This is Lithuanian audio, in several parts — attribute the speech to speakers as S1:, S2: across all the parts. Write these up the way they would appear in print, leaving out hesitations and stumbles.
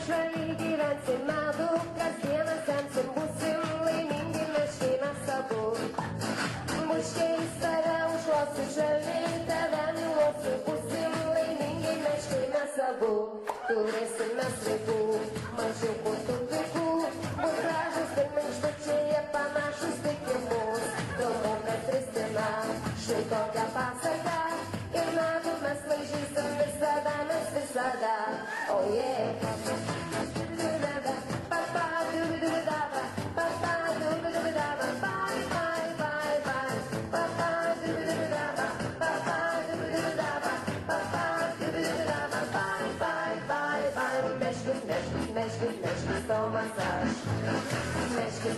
S1: šaly gyvensim medų, kasdieną semsim, būsim laimingi mes šeimas abu. Buškiais tave užuosiu, šaliai tave myluosiu, būsim laimingi mes šeimas abu. Turėsim mes vaikų, mažiau kurtų vaikų, bus gražus ir minkštučiai, jie panašus tik į mus. Galvo, kad Kristina, štai tokia pasaka, ir medų mes laižysim visada, mes visada. Oh yeah! Meškis, to masaž. Meškis,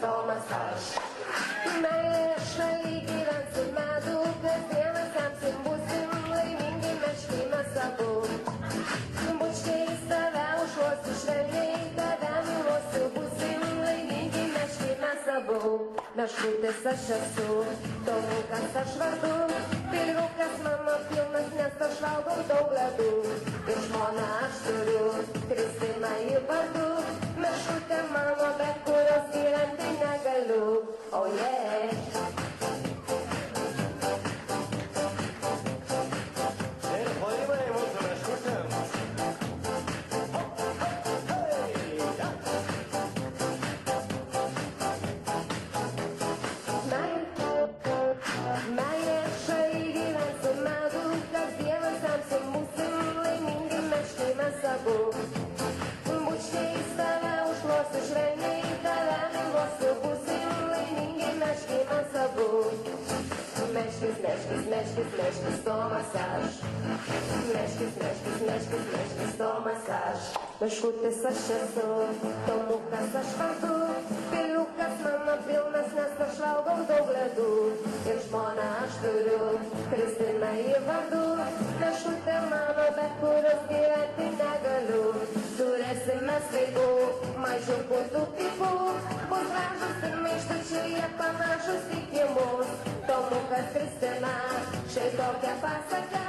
S1: to masaž. Meilė šaly gyvensim medų, kasdieną semsim, būsim laimingi mes šeimas abu. Bučkiais tave užuosiu, švelniai tave myluosiu, būsim laimingi mes šeimas abu. Meškutis aš esu, tomukas aš vardu, pilvukas mano pilnas, nes aš valgau daug ledų. Ir žmoną aš turiu, Kristina į vardu, meškutė mano, be kurios gyventi negaliu. Oh yeah!
S2: Ir plojimai mūsų meškutėms.
S1: Meilė šaly gyvensim medų, kasdieną semsim, būsim laimingi mes šeimas abu. Bučkiais tave užuosiu, švelniai tave myluosiu, būsim laimingi mes šeimas abu. Meškis, to masaž. Meškis, to masaž. Meškutis aš esu, tomukas aš vardu, piliukas mano pilnas, nes aš valgau daug ledų. Ir žmoną aš turiu, Kristina į vardu, meškutė mano, be kurios gyventi negaliu. Turėsim mes vaikų, mažiau kurtų pipų, bus gražus ir minkštučiai, jie panašus tik į mus. Tomukas Kristina, štai tokia pasaka.